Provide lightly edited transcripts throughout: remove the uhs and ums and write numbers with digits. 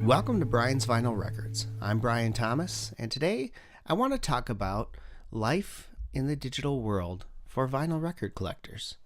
Welcome to Brian's Vinyl Records. I'm Brian Thomas, and today I want to talk about life in the digital world for vinyl record collectors.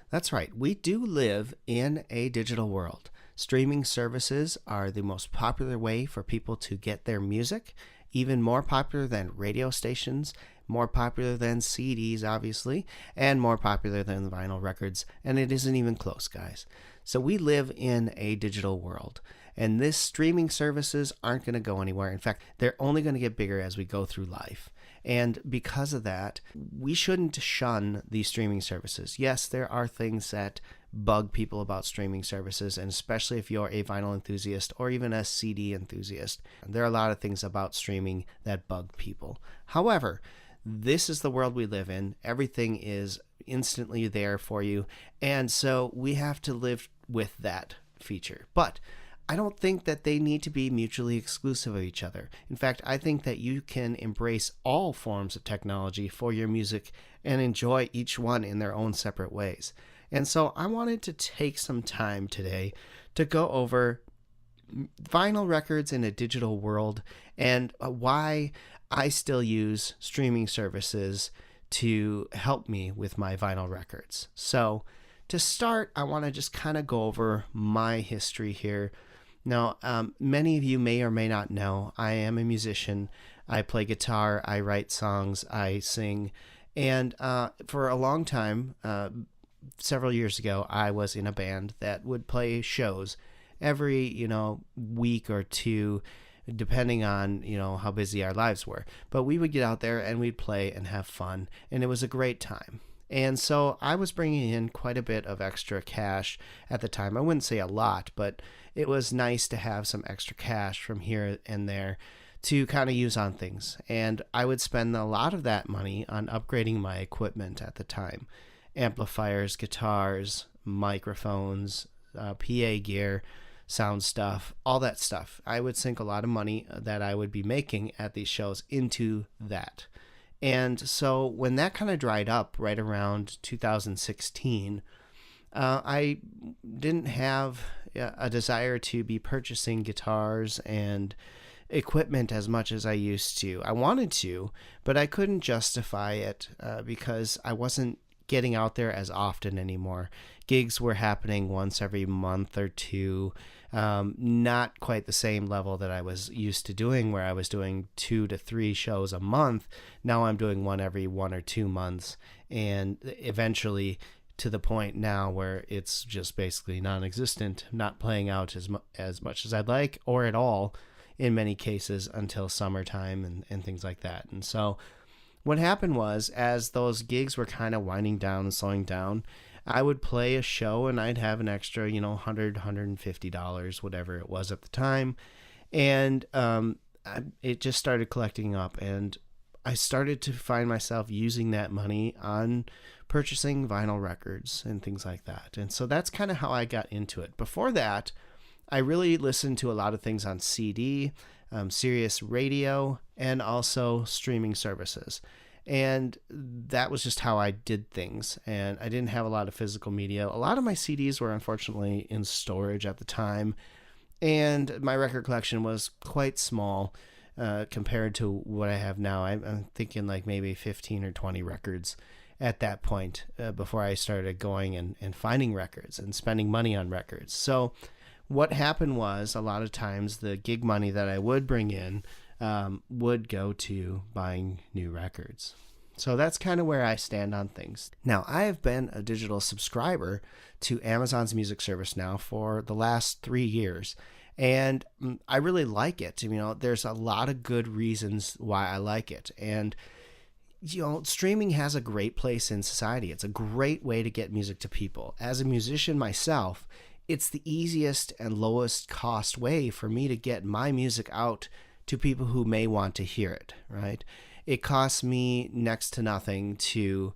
That's right, we do live in a digital world. Streaming services are the most popular way for people to get their music, even more popular than radio stations, more popular than CDs, obviously, and more popular than vinyl records, and it isn't even close, guys. So we live in a digital world. And this streaming services aren't going to go anywhere. In fact, they're only going to get bigger as we go through life. And because of that, we shouldn't shun these streaming services. Yes, there are things that bug people about streaming services, and especially if you're a vinyl enthusiast or even a CD enthusiast. There are a lot of things about streaming that bug people. However, this is the world we live in. Everything is instantly there for you. And so we have to live with that feature. But I don't think that they need to be mutually exclusive of each other. In fact, I think that you can embrace all forms of technology for your music and enjoy each one in their own separate ways. And so I wanted to take some time today to go over vinyl records in a digital world and why I still use streaming services to help me with my vinyl records. So to start, I want to just kind of go over my history here. Now, many of you may or may not know, I am a musician. I play guitar, I write songs, I sing. And for a long time, several years ago, I was in a band that would play shows every, week or two, depending on, how busy our lives were. But we would get out there and we'd play and have fun, and it was a great time. And so I was bringing in quite a bit of extra cash at the time. I wouldn't say a lot, but it was nice to have some extra cash from here and there to kind of use on things. And I would spend a lot of that money on upgrading my equipment at the time. Amplifiers, guitars, microphones, PA gear, sound stuff, all that stuff. I would sink a lot of money that I would be making at these shows into that. And so when that kind of dried up right around 2016, I didn't have a desire to be purchasing guitars and equipment as much as I used to. I wanted to, but I couldn't justify it because I wasn't getting out there as often anymore. Gigs were happening once every month or two, not quite the same level that I was used to doing, where I was doing 2 to 3 shows a month. Now I'm doing one every 1 or 2 months, and eventually to the point now where it's just basically non-existent, not playing out as much as I'd like, or at all in many cases, until summertime and things like that. And so what happened was, as those gigs were kind of winding down and slowing down, I would play a show and I'd have an extra, $100, $150, whatever it was at the time. And it just started collecting up, and I started to find myself using that money on purchasing vinyl records and things like that. And so that's kind of how I got into it. Before that, I really listened to a lot of things on CD, Sirius radio, and also streaming services. And that was just how I did things. And I didn't have a lot of physical media. A lot of my CDs were unfortunately in storage at the time. And my record collection was quite small compared to what I have now. I'm thinking like maybe 15 or 20 records at that point before I started going and finding records and spending money on records. So what happened was, a lot of times the gig money that I would bring in would go to buying new records. So that's kind of where I stand on things. Now, I have been a digital subscriber to Amazon's music service now for the last 3 years, and I really like it. There's a lot of good reasons why I like it. And streaming has a great place in society. It's a great way to get music to people. As a musician myself, it's the easiest and lowest cost way for me to get my music out to people who may want to hear it, right? It costs me next to nothing to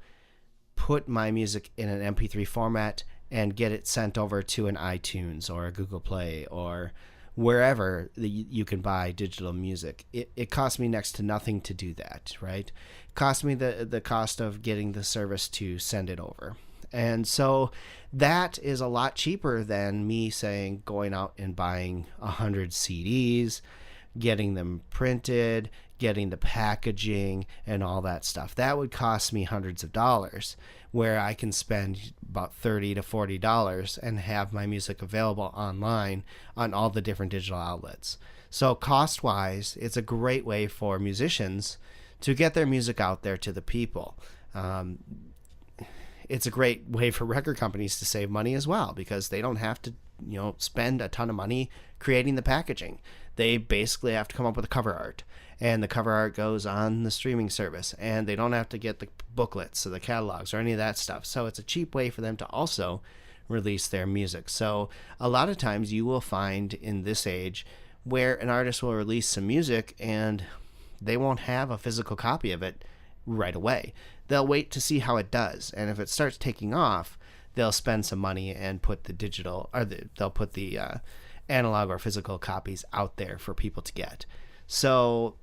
put my music in an MP3 format and get it sent over to an iTunes or a Google Play or wherever you can buy digital music. It costs me next to nothing to do that, right? It costs me the cost of getting the service to send it over. And so that is a lot cheaper than me saying going out and buying 100 CDs, getting them printed, getting the packaging and all that stuff. That would cost me hundreds of dollars, where I can spend about $30 to $40 and have my music available online on all the different digital outlets. So cost-wise, it's a great way for musicians to get their music out there to the people. It's a great way for record companies to save money as well, because they don't have to, spend a ton of money creating the packaging. They basically have to come up with a cover art, and the cover art goes on the streaming service, and they don't have to get the booklets or the catalogs or any of that stuff. So it's a cheap way for them to also release their music. So a lot of times you will find in this age where an artist will release some music and they won't have a physical copy of it right away. They'll wait to see how it does, and if it starts taking off, they'll spend some money and put the digital, or they'll put the analog or physical copies out there for people to get. So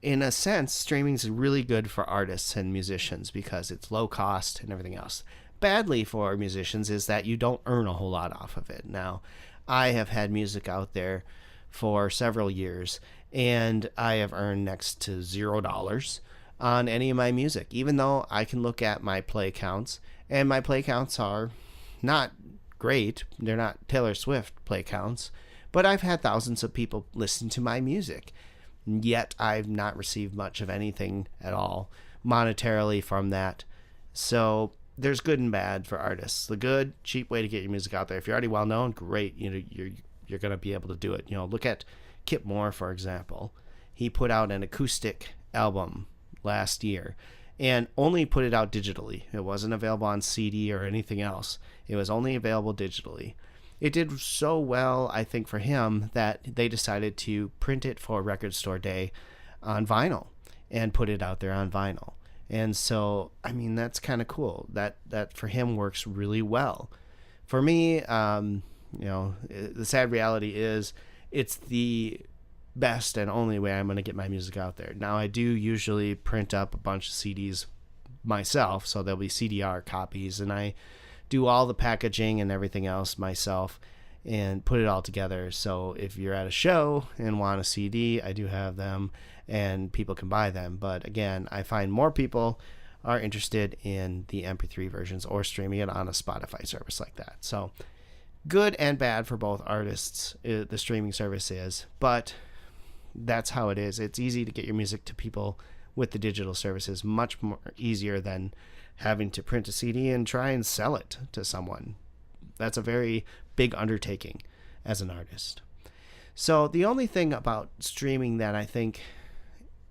in a sense, streaming is really good for artists and musicians because it's low cost and everything else. Badly for musicians is that you don't earn a whole lot off of it. Now, I have had music out there for several years, and I have earned next to $0 on any of my music, even though I can look at my play counts, and my play counts are not great. They're not Taylor Swift play counts, but I've had thousands of people listen to my music, yet I've not received much of anything at all monetarily from that. So there's good and bad for artists. The good, cheap way to get your music out there. If you're already well known, great. You're going to be able to do it. Look at Kip Moore, for example. He put out an acoustic album last year and only put it out digitally. It wasn't available on CD or anything else. It was only available digitally. It did so well, I think, for him that they decided to print it for Record Store Day on vinyl and put it out there on vinyl. And so, that's kind of cool. That for him works really well. For me, the sad reality is it's the best and only way I'm going to get my music out there. Now, I do usually print up a bunch of CDs myself, so there'll be CDR copies, and I do all the packaging and everything else myself and put it all together. So if you're at a show and want a CD, I do have them and people can buy them. But again, I find more people are interested in the MP3 versions or streaming it on a Spotify service like that. So good and bad for both artists, the streaming service is, but that's how it is. It's easy to get your music to people with the digital services, much more easier than having to print a CD and try and sell it to someone. That's a very big undertaking as an artist. So the only thing about streaming that I think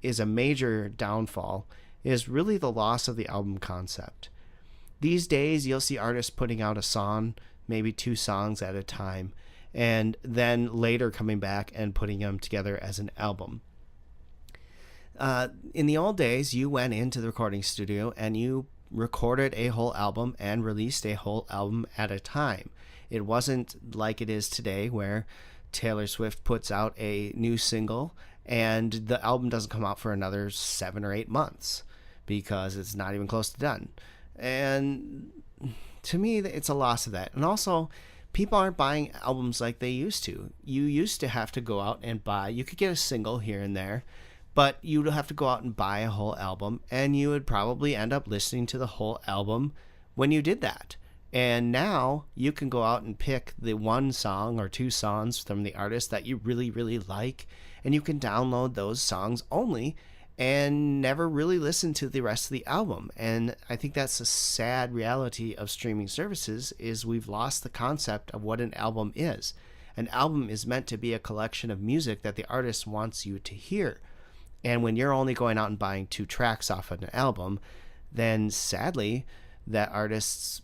is a major downfall is really the loss of the album concept. These days, you'll see artists putting out a song, maybe 2 songs at a time, and then later coming back and putting them together as an album. In the old days, you went into the recording studio and you recorded a whole album and released a whole album at a time. It wasn't like it is today where Taylor Swift puts out a new single and the album doesn't come out for another 7 or 8 months because it's not even close to done. And to me, it's a loss of that. And also, people aren't buying albums like they used to. You used to have to go out and buy. You could get a single here and there, but you would have to go out and buy a whole album, and you would probably end up listening to the whole album when you did that. And now you can go out and pick the 1 song or 2 songs from the artist that you really, really like, and you can download those songs only and never really listen to the rest of the album. And I think that's a sad reality of streaming services, is we've lost the concept of what an album is. An album is meant to be a collection of music that the artist wants you to hear. And when you're only going out and buying 2 tracks off of an album, then sadly, that artist's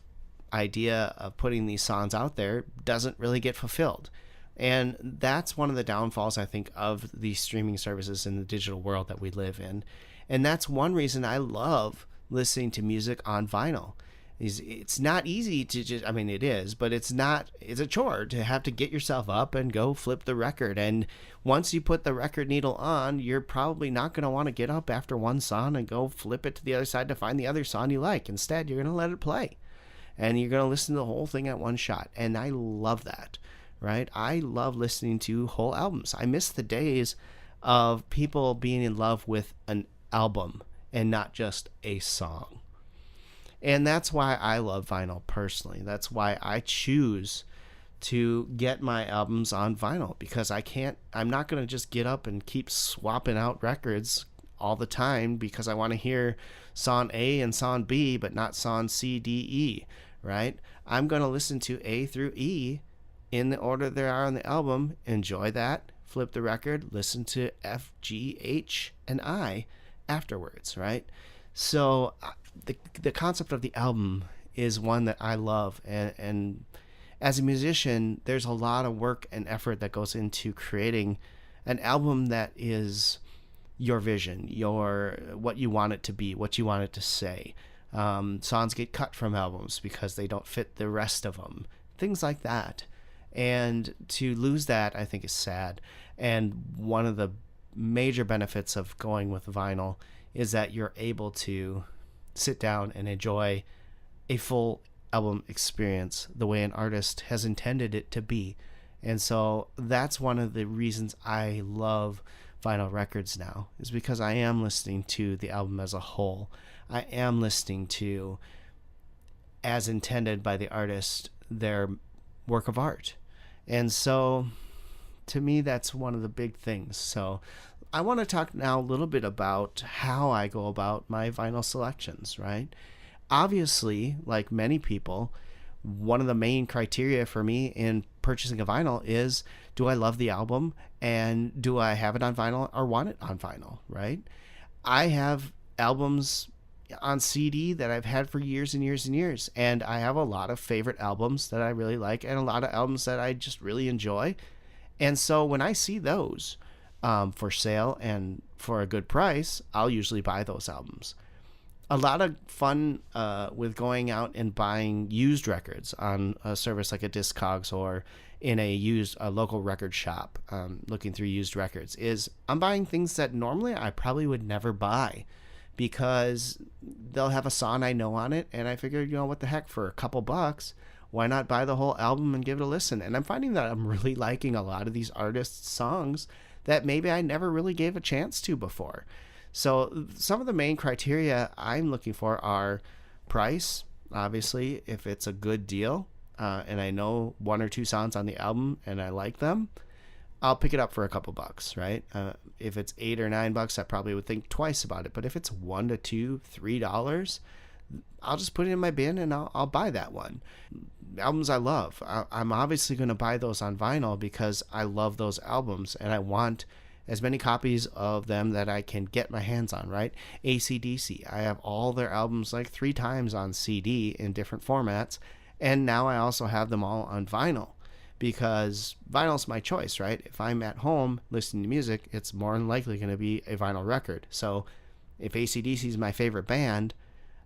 idea of putting these songs out there doesn't really get fulfilled. And that's one of the downfalls, I think, of the streaming services in the digital world that we live in. And that's one reason I love listening to music on vinyl. It's not easy to just, it is, but it's a chore to have to get yourself up and go flip the record. And once you put the record needle on, you're probably not going to want to get up after one song and go flip it to the other side to find the other song you like. Instead, you're going to let it play. and you're going to listen to the whole thing at one shot. And I love that, right? I love listening to whole albums. I miss the days of people being in love with an album and not just a song. And that's why I love vinyl personally. That's why I choose to get my albums on vinyl, because I'm not going to just get up and keep swapping out records all the time because I want to hear song A and song B, but not song C, D, E, right? I'm going to listen to A through E in the order they are on the album, enjoy that, flip the record, listen to F, G, H, and I afterwards, right? So the concept of the album is one that I love, and as a musician, there's a lot of work and effort that goes into creating an album that is your vision, what you want it to be, what you want it to say. Songs get cut from albums because they don't fit the rest of them, things like that. And to lose that, I think, is sad. And one of the major benefits of going with vinyl is that you're able to sit down and enjoy a full album experience the way an artist has intended it to be. And so that's one of the reasons I love vinyl records now, is because I am listening to the album as a whole. I am listening to, as intended by the artist, their work of art. And so to me, that's one of the big things. So I want to talk now a little bit about how I go about my vinyl selections, right? Obviously, like many people, one of the main criteria for me in purchasing a vinyl is, do I love the album, and do I have it on vinyl or want it on vinyl, right? I have albums on CD that I've had for years and years and years, and I have a lot of favorite albums that I really like and a lot of albums that I just really enjoy. And so when I see those for sale and for a good price, I'll usually buy those albums. A lot of fun with going out and buying used records on a service like a Discogs or in a local record shop, looking through used records, is I'm buying things that normally I probably would never buy because they'll have a song I know on it, and I figured, what the heck, for a couple bucks, why not buy the whole album and give it a listen? And I'm finding that I'm really liking a lot of these artists' songs that maybe I never really gave a chance to before. So some of the main criteria I'm looking for are price, obviously, if it's a good deal, and I know one or two songs on the album and I like them, I'll pick it up for a couple bucks, right? If it's $8 or $9, I probably would think twice about it. But if it's $1 to $2, $3, I'll just put it in my bin and I'll buy that one. Albums I love, I'm obviously going to buy those on vinyl because I love those albums and I want as many copies of them that I can get my hands on, right? AC/DC, I have all their albums like 3 times on CD in different formats, and now I also have them all on vinyl because vinyl's my choice, right? If I'm at home listening to music, it's more than likely going to be a vinyl record. So if AC/DC is my favorite band,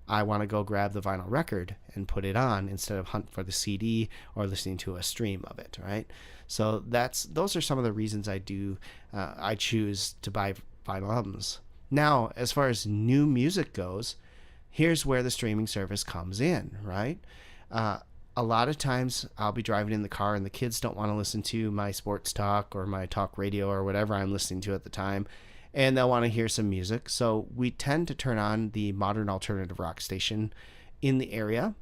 I want to go grab the vinyl record and put it on instead of hunt for the CD or listening to a stream of it, right? So those are some of the reasons I choose to buy vinyl albums. Now, as far as new music goes, here's where the streaming service comes in, right? A lot of times I'll be driving in the car and the kids don't want to listen to my sports talk or my talk radio or whatever I'm listening to at the time, and they'll want to hear some music. So we tend to turn on the modern alternative rock station in the area.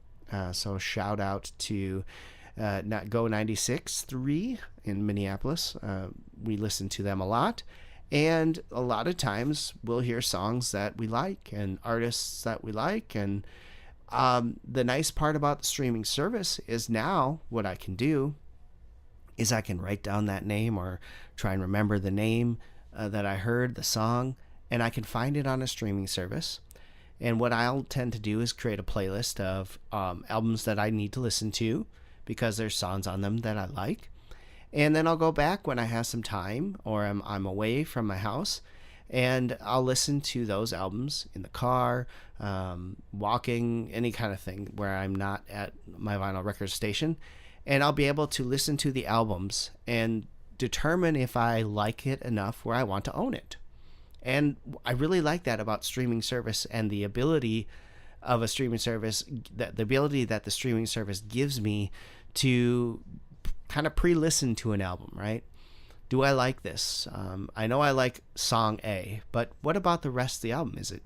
So shout out to Go 96.3 in Minneapolis. We listen to them a lot. And a lot of times we'll hear songs that we like and artists that we like. And the nice part about the streaming service is now what I can do is I can write down that name or try and remember the name that I heard, the song, and I can find it on a streaming service. And what I'll tend to do is create a playlist of albums that I need to listen to because there's songs on them that I like. And then I'll go back when I have some time or I'm away from my house, and I'll listen to those albums in the car, walking, any kind of thing where I'm not at my vinyl record station. And I'll be able to listen to the albums and determine if I like it enough where I want to own it. And I really like that about streaming service and the ability of a streaming service, that the ability that the streaming service gives me to kind of pre-listen to an album, right? Do I like this? I know I like song A, but what about the rest of the album? Is it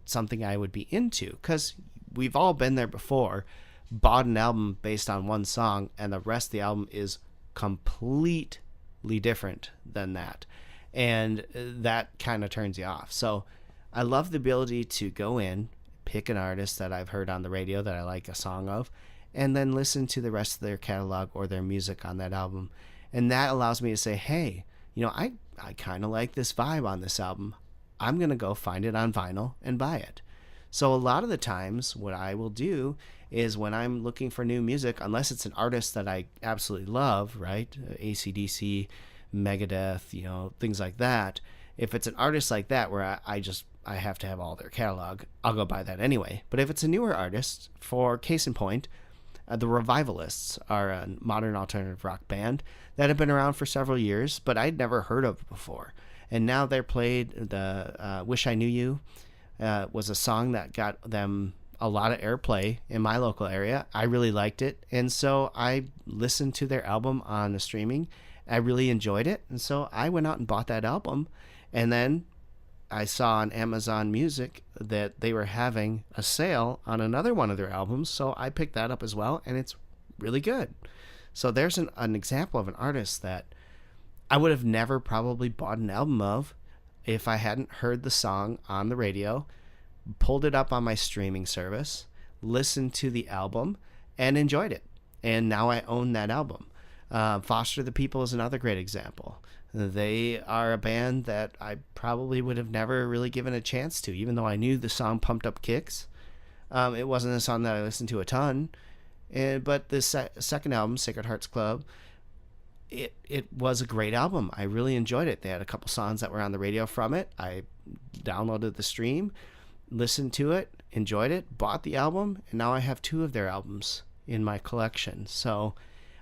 something I would be into? Because we've all been there before, bought an album based on one song, and the rest of the album is completely different than that. And that kind of turns you off. So I love the ability to go in, pick an artist that I've heard on the radio that I like a song of, and then listen to the rest of their catalog or their music on that album. And that allows me to say, hey, I kind of like this vibe on this album. I'm going to go find it on vinyl and buy it. So a lot of the times what I will do is when I'm looking for new music, unless it's an artist that I absolutely love, right? AC/DC, Megadeth, things like that. If it's an artist like that where I have to have all their catalog, I'll go buy that anyway. But if it's a newer artist, for case in point, the Revivalists are a modern alternative rock band that have been around for several years, but I'd never heard of before. And now they're played the Wish I Knew You was a song that got them a lot of airplay in my local area. I really liked it, and so I listened to their album on the streaming. I really enjoyed it, and so I went out and bought that album. And then I saw on Amazon Music that they were having a sale on another one of their albums, so I picked that up as well, and it's really good. So there's an example of an artist that I would have never probably bought an album of if I hadn't heard the song on the radio, pulled it up on my streaming service, listened to the album, and enjoyed it. And now I own that album. Foster the People is another great example. They are a band that I probably would have never really given a chance to, even though I knew the song Pumped Up Kicks. It wasn't a song that I listened to a ton. But the second album, Sacred Hearts Club, it was a great album. I really enjoyed it. They had a couple songs that were on the radio from it. I downloaded the stream, listened to it, enjoyed it, bought the album, and now I have 2 of their albums in my collection. So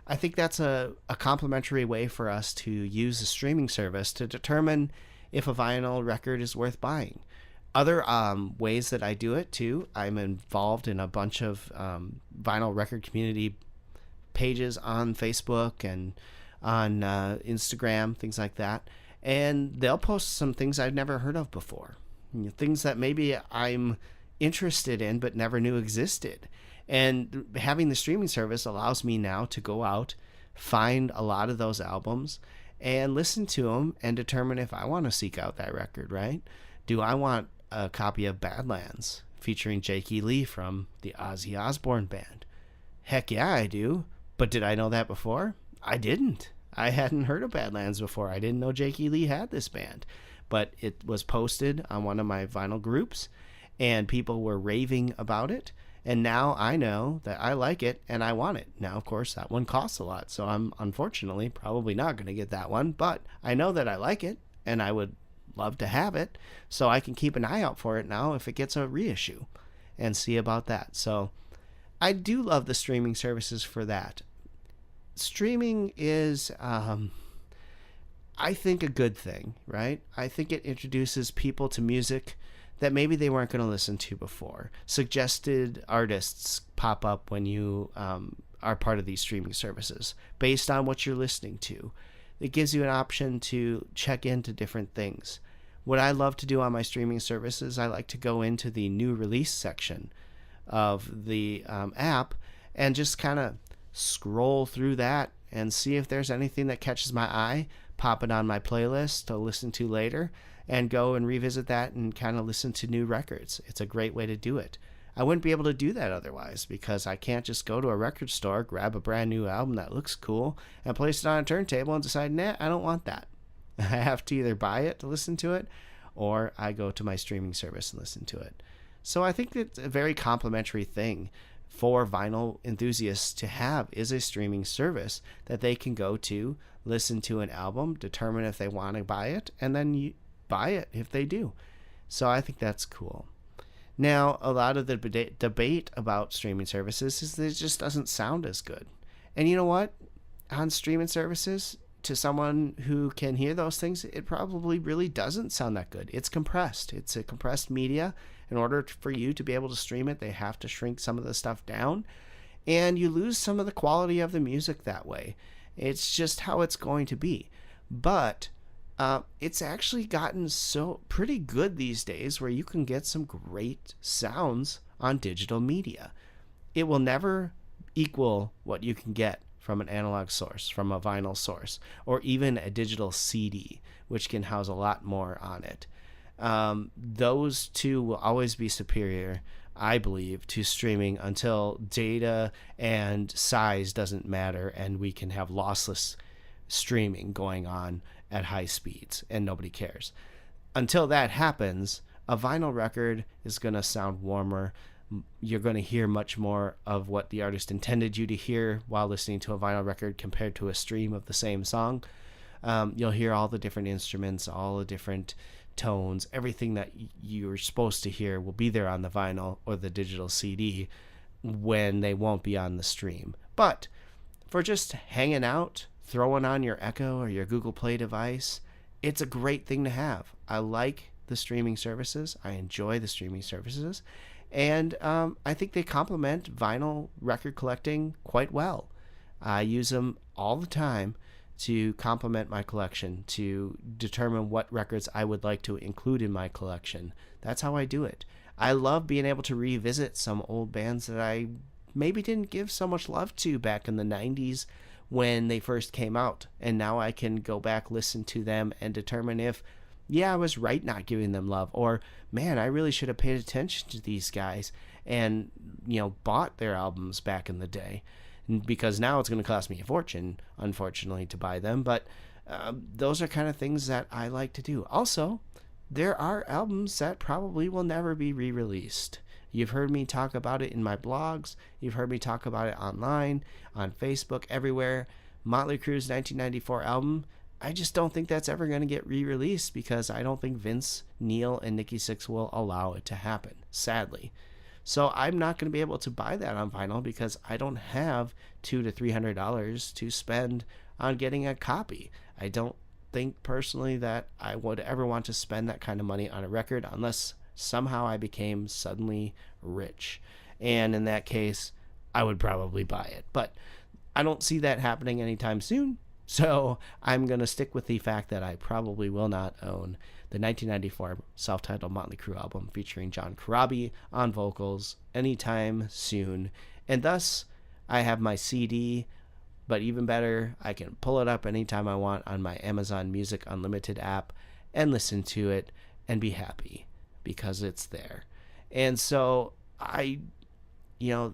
I think that's a complimentary way for us to use a streaming service to determine if a vinyl record is worth buying. Other ways that I do it too, I'm involved in a bunch of vinyl record community pages on Facebook and on Instagram, things like that. And they'll post some things I've never heard of before. Things that maybe I'm interested in but never knew existed. And having the streaming service allows me now to go out, find a lot of those albums, and listen to them and determine if I want to seek out that record, right? Do I want a copy of Badlands featuring Jake E. Lee from the Ozzy Osbourne Band? Heck yeah, I do. But did I know that before? I didn't. I hadn't heard of Badlands before. I didn't know Jake E. Lee had this band. But it was posted on one of my vinyl groups, and people were raving about it. And now I know that I like it and I want it. Now, of course, that one costs a lot, so I'm unfortunately probably not going to get that one. But I know that I like it and I would love to have it, so I can keep an eye out for it now if it gets a reissue and see about that. So I do love the streaming services for that. Streaming is, I think, a good thing, right? I think it introduces people to music that maybe they weren't going to listen to before. Suggested artists pop up when you are part of these streaming services based on what you're listening to. It gives you an option to check into different things. What I love to do on my streaming services, I like to go into the new release section of the app and just kind of scroll through that and see if there's anything that catches my eye, pop it on my playlist to listen to later, and go and revisit that and kind of listen to new records. It's a great way to do it. I wouldn't be able to do that otherwise because I can't just go to a record store, grab a brand new album that looks cool, and place it on a turntable and decide, nah, I don't want that. I have to either buy it to listen to it, or I go to my streaming service and listen to it. So I think it's a very complimentary thing for vinyl enthusiasts to have is a streaming service that they can go to, listen to an album, determine if they want to buy it, and then buy it if they do. So I think that's cool. Now, a lot of the debate about streaming services is that it just doesn't sound as good. And you know what? On streaming services, to someone who can hear those things, it probably really doesn't sound that good. It's compressed. It's a compressed media. In order for you to be able to stream it, they have to shrink some of the stuff down, and you lose some of the quality of the music that way. It's just how it's going to be. But it's actually gotten so pretty good these days where you can get some great sounds on digital media. It will never equal what you can get from an analog source, from a vinyl source, or even a digital CD, which can house a lot more on it. Those two will always be superior, I believe, to streaming until data and size doesn't matter and we can have lossless streaming going on at high speeds and nobody cares. Until that happens, a vinyl record is going to sound warmer. You're going to hear much more of what the artist intended you to hear while listening to a vinyl record compared to a stream of the same song. You'll hear all the different instruments, all the different tones, everything that you're supposed to hear will be there on the vinyl or the digital CD when they won't be on the stream. But for just hanging out, throwing on your Echo or your Google Play device, it's a great thing to have. I like the streaming services. I enjoy the streaming services. And I think they complement vinyl record collecting quite well. I use them all the time to complement my collection, to determine what records I would like to include in my collection. That's how I do it. I love being able to revisit some old bands that I maybe didn't give so much love to back in the 90s when they first came out. And now I can go back, listen to them, and determine if, yeah, I was right not giving them love, or man, I really should have paid attention to these guys and, bought their albums back in the day, because now it's going to cost me a fortune, unfortunately, to buy them. But those are kind of things that I like to do. Also, there are albums that probably will never be re-released. You've heard me talk about it in my blogs. You've heard me talk about it online, on Facebook, everywhere. Motley Crue's 1994 album, I just don't think that's ever going to get re-released because I don't think Vince Neil and Nikki Sixx will allow it to happen, sadly. So I'm not going to be able to buy that on vinyl because I don't have $200 to $300 to spend on getting a copy. I don't think personally that I would ever want to spend that kind of money on a record unless somehow I became suddenly rich. And in that case, I would probably buy it. But I don't see that happening anytime soon. So I'm going to stick with the fact that I probably will not own the 1994 self-titled Motley Crue album featuring John Corabi on vocals anytime soon. And thus, I have my CD, but even better, I can pull it up anytime I want on my Amazon Music Unlimited app and listen to it and be happy because it's there. And so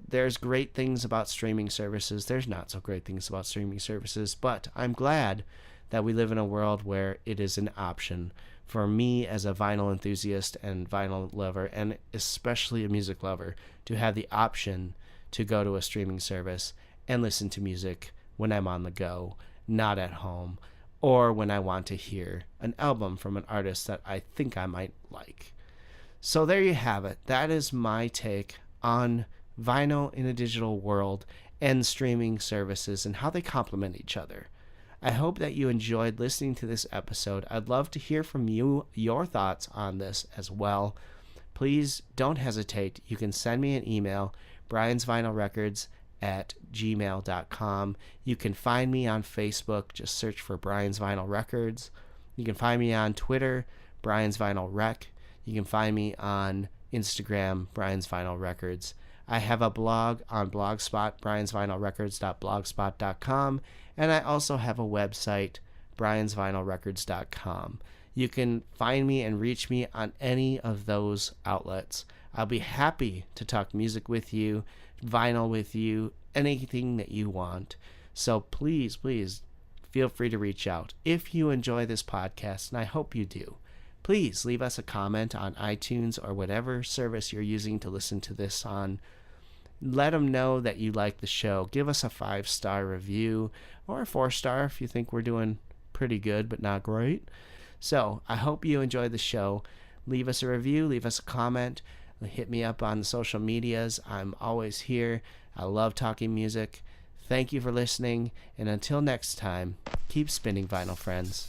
there's great things about streaming services. There's not so great things about streaming services, but I'm glad that we live in a world where it is an option for me as a vinyl enthusiast and vinyl lover, and especially a music lover, to have the option to go to a streaming service and listen to music when I'm on the go, not at home, or when I want to hear an album from an artist that I think I might like. So there you have it. That is my take on vinyl in a digital world and streaming services and how they complement each other. I hope that you enjoyed listening to this episode. I'd love to hear from you, your thoughts on this as well. Please don't hesitate. You can send me an email, briansvinylrecords@gmail.com. You can find me on Facebook. Just search for Brian's Vinyl Records. You can find me on Twitter, Brian's Vinyl Rec. You can find me on Instagram, Brian's Vinyl Records. I have a blog on Blogspot, briansvinylrecords.blogspot.com, and I also have a website, briansvinylrecords.com. You can find me and reach me on any of those outlets. I'll be happy to talk music with you, vinyl with you, anything that you want. So please feel free to reach out. If you enjoy this podcast, and I hope you do, please leave us a comment on iTunes or whatever service you're using to listen to this on. Let them know that you like the show. Give us a 5-star review or a 4-star if you think we're doing pretty good but not great. So I hope you enjoyed the show. Leave us a review. Leave us a comment. Hit me up on the social medias. I'm always here. I love talking music. Thank you for listening, and until next time, keep spinning vinyl, friends.